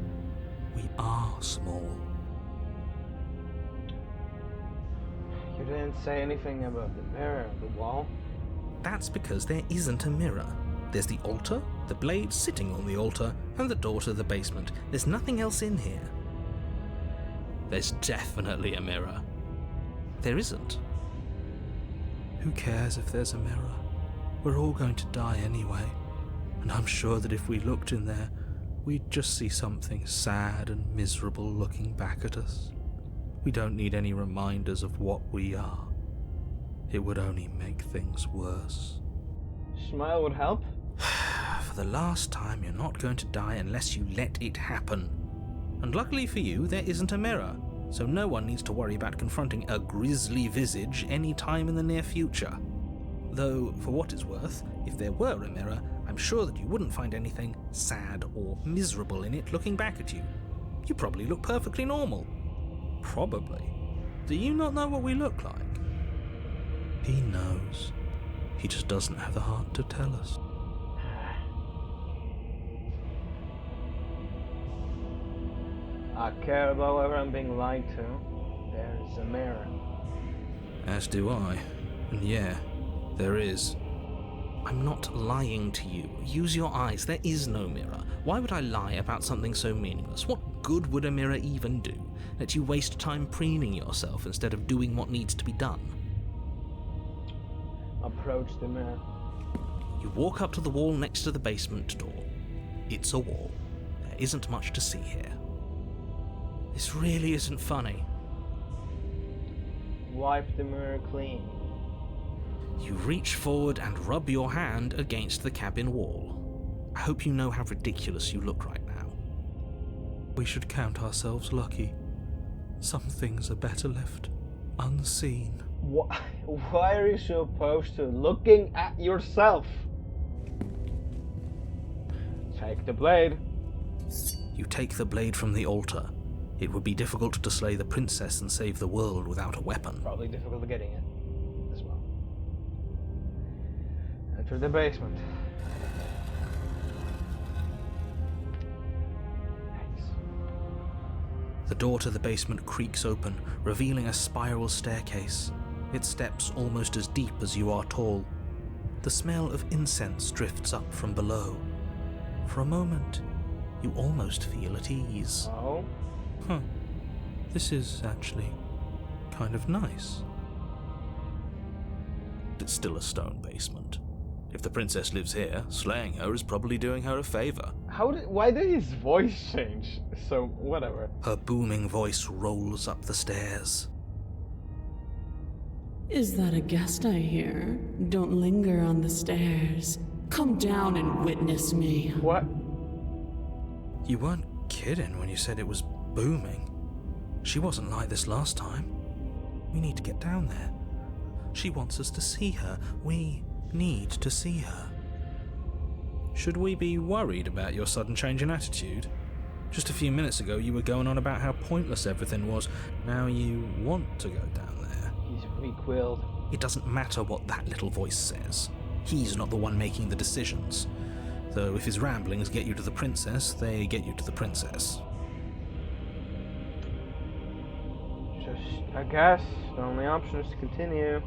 We are small. You didn't say anything about the mirror on the wall. That's because there isn't a mirror. There's the altar, the blade sitting on the altar, and the door to the basement. There's nothing else in here. There's definitely a mirror. There isn't. Who cares if there's a mirror? We're all going to die anyway. And I'm sure that if we looked in there, we'd just see something sad and miserable looking back at us. We don't need any reminders of what we are. It would only make things worse. Smile would help. For the last time, you're not going to die unless you let it happen. And luckily for you, there isn't a mirror, so no one needs to worry about confronting a grisly visage any time in the near future. Though, for what it's worth, if there were a mirror, I'm sure that you wouldn't find anything sad or miserable in it looking back at you. You probably look perfectly normal. Probably. Do you not know what we look like? He knows. He just doesn't have the heart to tell us. I care about whether I'm being lied to. There's a mirror. As do I. And yeah, there is. I'm not lying to you. Use your eyes. There is no mirror. Why would I lie about something so meaningless? What good would a mirror even do? Let you waste time preening yourself instead of doing what needs to be done. Approach the mirror. You walk up to the wall next to the basement door. It's a wall. There isn't much to see here. This really isn't funny. Wipe the mirror clean. You reach forward and rub your hand against the cabin wall. I hope you know how ridiculous you look right now. We should count ourselves lucky. Some things are better left unseen. Why are you supposed to looking at yourself? Take the blade. You take the blade from the altar. It would be difficult to slay the princess and save the world without a weapon. Probably difficult getting it as well. Enter the basement. Nice. The door to the basement creaks open, revealing a spiral staircase. Its steps almost as deep as you are tall. The smell of incense drifts up from below. For a moment, you almost feel at ease. Oh? Huh. This is actually kind of nice. It's still a stone basement. If the princess lives here, slaying her is probably doing her a favor. Why did his voice change? So, whatever. Her booming voice rolls up the stairs. Is that a guest I hear? Don't linger on the stairs. Come down and witness me. What? You weren't kidding when you said it was booming. She wasn't like this last time. We need to get down there. She wants us to see her. We need to see her. Should we be worried about your sudden change in attitude? Just a few minutes ago you were going on about how pointless everything was. Now you want to go down there. He's weak-willed. It doesn't matter what that little voice says. He's not the one making the decisions. Though if his ramblings get you to the princess, they get you to the princess. I guess the only option is to continue.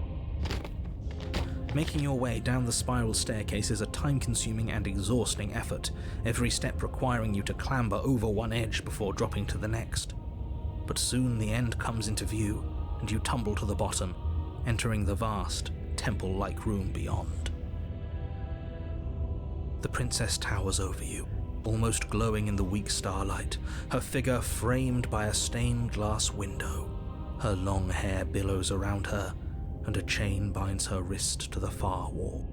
Making your way down the spiral staircase is a time-consuming and exhausting effort, every step requiring you to clamber over one edge before dropping to the next. But soon the end comes into view, and you tumble to the bottom, entering the vast, temple-like room beyond. The princess towers over you, almost glowing in the weak starlight, her figure framed by a stained glass window. Her long hair billows around her, and a chain binds her wrist to the far wall.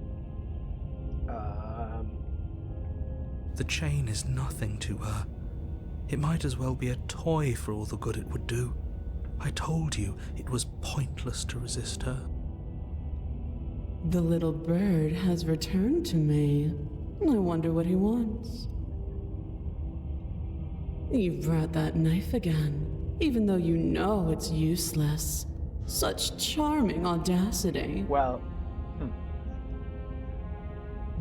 The chain is nothing to her. It might as well be a toy for all the good it would do. I told you it was pointless to resist her. The little bird has returned to me. I wonder what he wants. You've brought that knife again, even though you know it's useless. Such charming audacity. Well,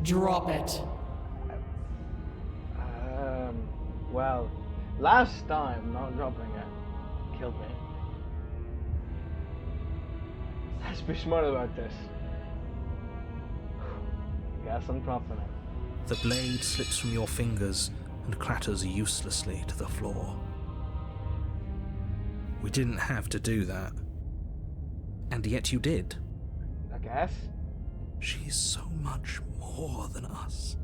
Drop it. well, last time not dropping it killed me. Let's be smart about this. Guess I'm dropping it. The blade slips from your fingers and clatters uselessly to the floor. We didn't have to do that. And yet you did. I guess. She's so much more than us.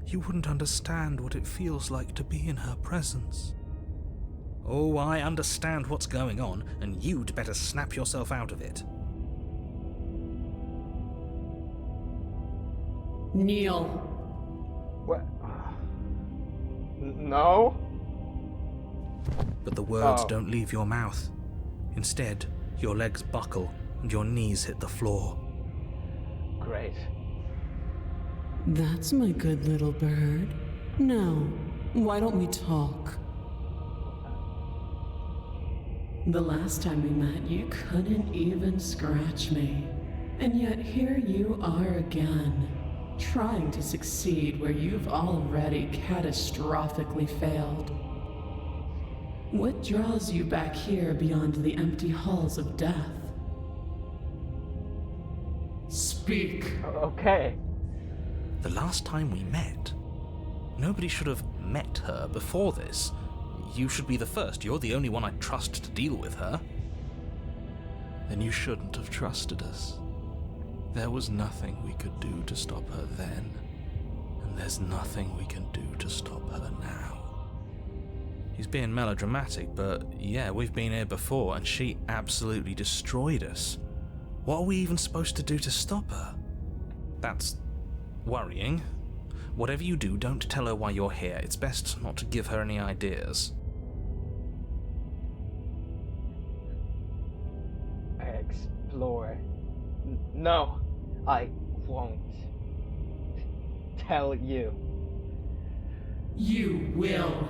You wouldn't understand what it feels like to be in her presence. Oh, I understand what's going on, and you'd better snap yourself out of it. Kneel. What? No? But the words Oh. don't leave your mouth. Instead, your legs buckle and your knees hit the floor. Great. That's my good little bird. Now, why don't we talk? The last time we met, you couldn't even scratch me. And yet here you are again, trying to succeed where you've already catastrophically failed. What draws you back here beyond the empty halls of death? Speak. Okay. The last time we met, nobody should have met her before this. You should be the first. You're the only one I'd trust to deal with her. Then you shouldn't have trusted us. There was nothing we could do to stop her then, and there's nothing we can do to stop her now. He's being melodramatic, but yeah, we've been here before, and she absolutely destroyed us. What are we even supposed to do to stop her? That's worrying. Whatever you do, don't tell her why you're here. It's best not to give her any ideas. Explore. No, I won't tell you. You will.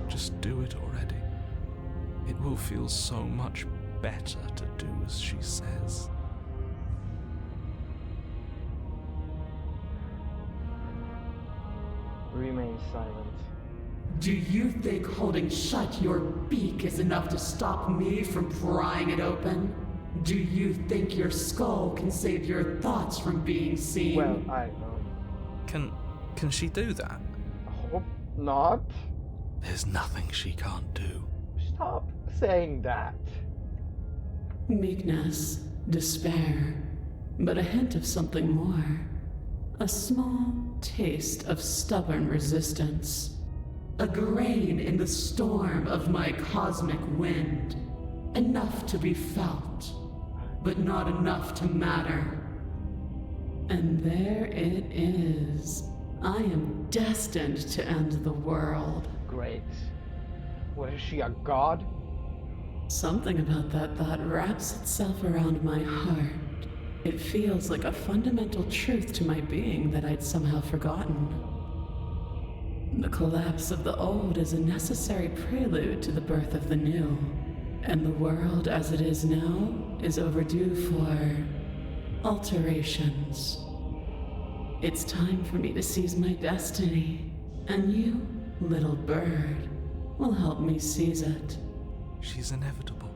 Just do it already. It will feel so much better to do as she says. Remain silent. Do you think holding shut your beak is enough to stop me from prying it open? Do you think your skull can save your thoughts from being seen? Well, Can she do that? hope not. There's nothing she can't do. Stop saying that. Meekness, despair, but a hint of something more. A small taste of stubborn resistance. A grain in the storm of my cosmic wind. Enough to be felt, but not enough to matter. And there it is. I am destined to end the world. Great. What is she, a god? Something about that thought wraps itself around my heart. It feels like a fundamental truth to my being that I'd somehow forgotten. The collapse of the old is a necessary prelude to the birth of the new. And the world as it is now is overdue for alterations. It's time for me to seize my destiny, and you, little bird, will help me seize it. She's inevitable.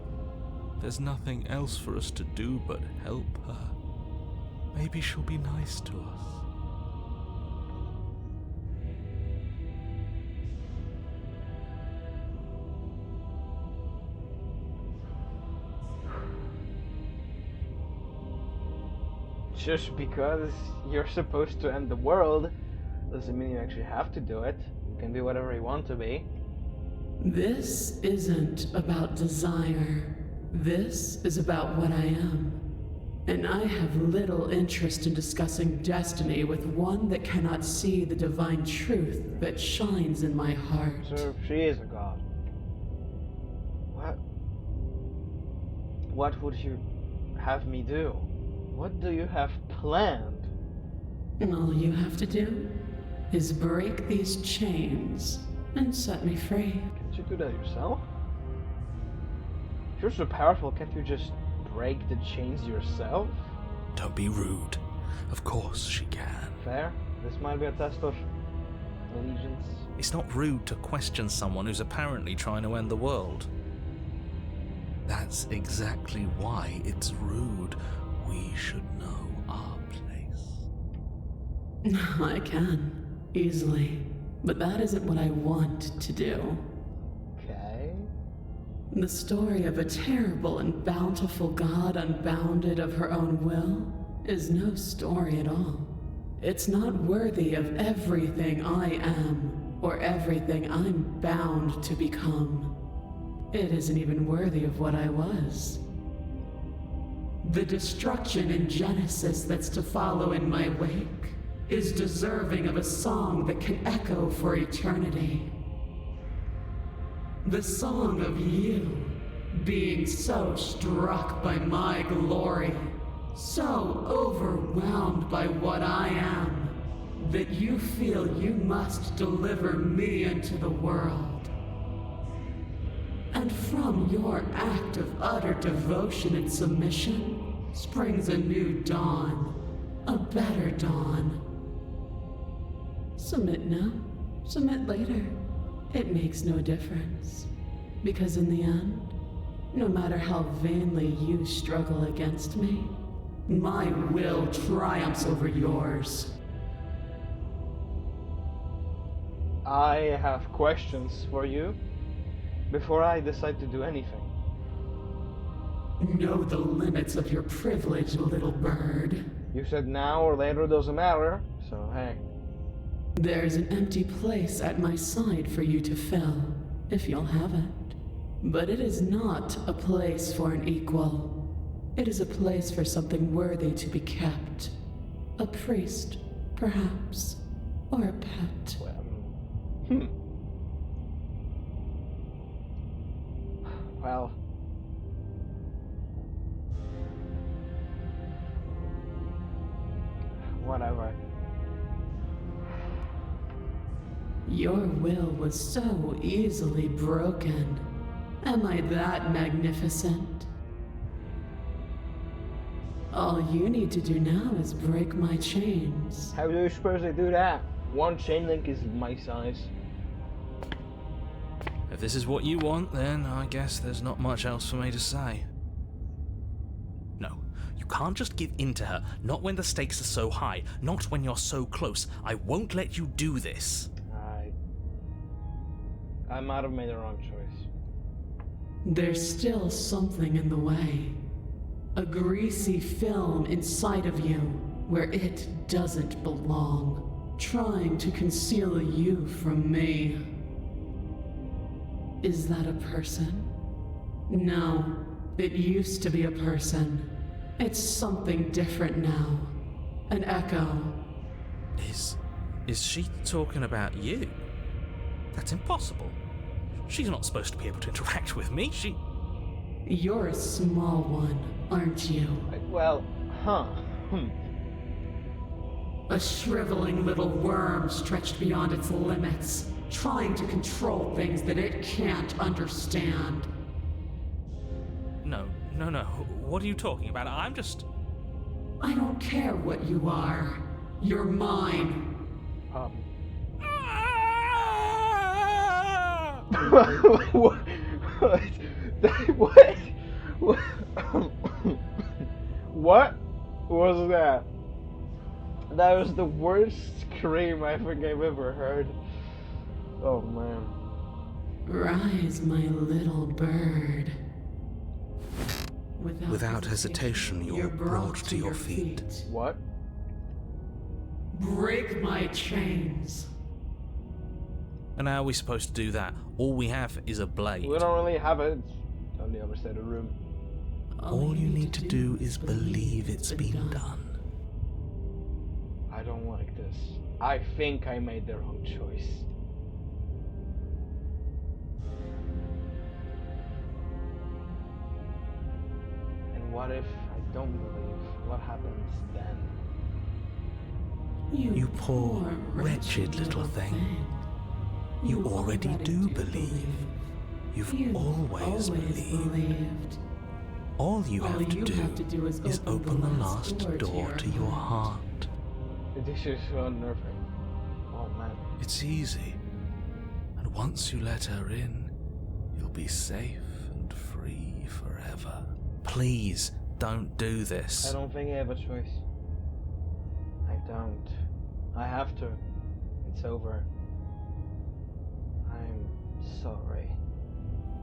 There's nothing else for us to do but help her. Maybe she'll be nice to us. Just because you're supposed to end the world doesn't mean you actually have to do it. You can be whatever you want to be. This isn't about desire. This is about what I am. And I have little interest in discussing destiny with one that cannot see the divine truth that shines in my heart. So she is a god. What would you have me do? What do you have planned? And all you have to do is break these chains and set me free. Can't you do that yourself? If you're so powerful, can't you just break the chains yourself? Don't be rude. Of course she can. Fair. This might be a test of allegiance. It's not rude to question someone who's apparently trying to end the world. That's exactly why it's rude. We should know our place. I can, easily. But that isn't what I want to do. Okay. The story of a terrible and bountiful god unbounded of her own will is no story at all. It's not worthy of everything I am, or everything I'm bound to become. It isn't even worthy of what I was. The destruction in Genesis that's to follow in my wake is deserving of a song that can echo for eternity. The song of you being so struck by my glory, so overwhelmed by what I am, that you feel you must deliver me into the world. And from your act of utter devotion and submission springs a new dawn, a better dawn. Submit now, submit later. It makes no difference. Because in the end, no matter how vainly you struggle against me, my will triumphs over yours. I have questions for you before I decide to do anything. Know the limits of your privilege, little bird. You said now or later doesn't matter, so hey. There's an empty place at my side for you to fill, if you'll have it. But it is not a place for an equal. It is a place for something worthy to be kept. A priest, perhaps, or a pet. Well, whatever. Your will was so easily broken. Am I that magnificent? All you need to do now is break my chains. How do you suppose they do that? One chain link is my size. If this is what you want, then I guess there's not much else for me to say. can't just give in to her. Not when the stakes are so high. Not when you're so close. I won't let you do this. I might have made the wrong choice. There's still something in the way. A greasy film inside of you where it doesn't belong, trying to conceal you from me. Is that a person? No, it used to be a person. It's something different now. An echo. Is she talking about you? That's impossible. She's not supposed to be able to interact with me. You're a small one, aren't you? A shriveling little worm stretched beyond its limits, trying to control things that it can't understand. No. What are you talking about? I'm just... I don't care what you are. You're mine. What? What was that? That was the worst scream I think I've ever heard. Oh man. Rise, my little bird. Without hesitation, you're brought to your feet. What? Break my chains. And how are we supposed to do that? All we have is a blade. We don't really have it. It's on the other side of the room. All you need to do is believe it's been done. I don't like this. I think I made the wrong choice. And what if I don't believe? What happens then? You poor, wretched little thing. You already do believe. You've always believed. All you have to do is open the last door to your heart. This is so unnerving. Oh man. It's easy. And once you let her in, you'll be safe and free forever. Please, don't do this. I don't think I have a choice. I don't. I have to. It's over. I'm sorry.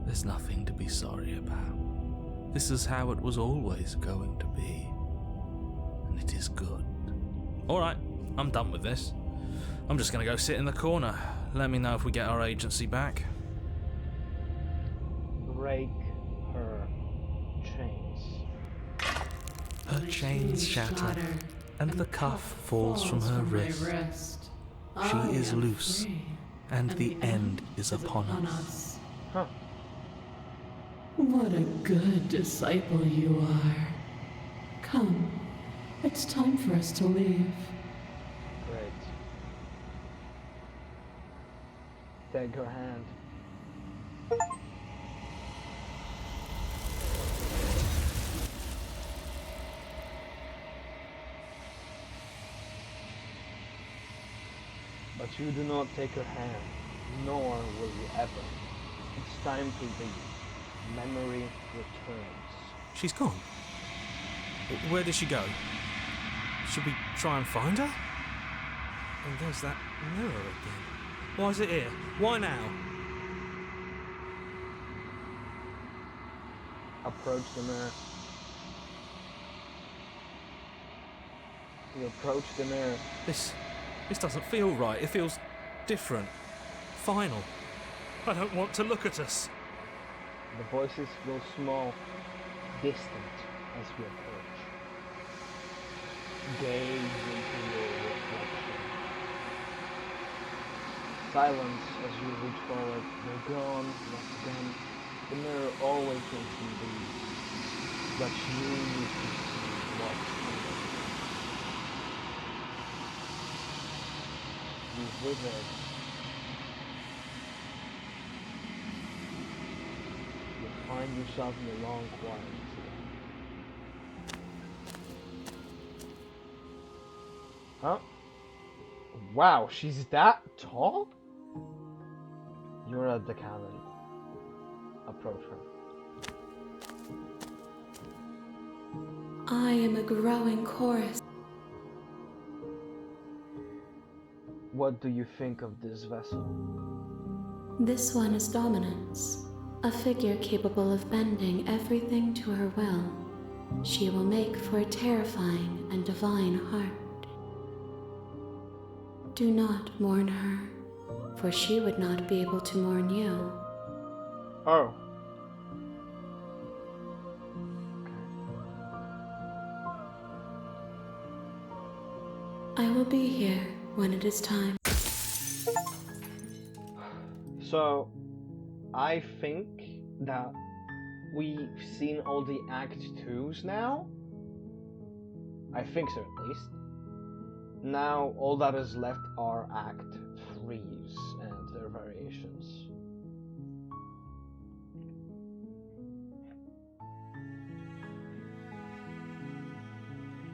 There's nothing to be sorry about. This is how it was always going to be. And it is good. Alright, I'm done with this. I'm just gonna go sit in the corner. Let me know if we get our agency back. Break her chains. Her chains shatter, and the cuff falls from her wrist. She is loose, and the end is upon us. Huh. What a good disciple you are. Come, it's time for us to leave. Great. Take her hand. But you do not take her hand, nor will you ever. It's time to leave. Memory returns. She's gone. Where did she go? Should we try and find her? And there's that mirror again. Why is it here? Why now? Approach the mirror. You approach the mirror. This doesn't feel right. It feels different. Final. I don't want to look at us. The voices grow small, distant as you approach. Gaze into your reflection. Silence as you reach forward. They're gone once again. The mirror always makes you leave, but you need to see what's under. You withered. You find yourself in a long quiet. Huh? Wow, she's that tall? You're at the cabin. Approach her. I am a growing chorus. What do you think of this vessel? This one is dominance, a figure capable of bending everything to her will. She will make for a terrifying and divine heart. Do not mourn her, for she would not be able to mourn you. Oh. I will be here when it is time. So, I think that we've seen all the Act 2s now. I think so, at least. Now, all that is left are Act 3s and their variations.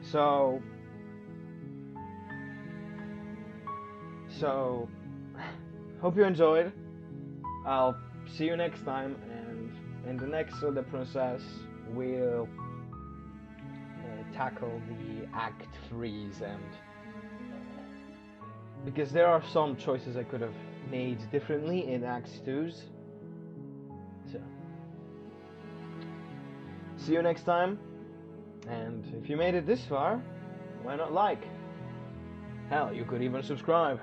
So, hope you enjoyed. I'll see you next time, and in the next The Princess, we'll tackle the Act 3s, and because there are some choices I could have made differently in Act 2s. So, see you next time, and if you made it this far, why not like? Hell, you could even subscribe.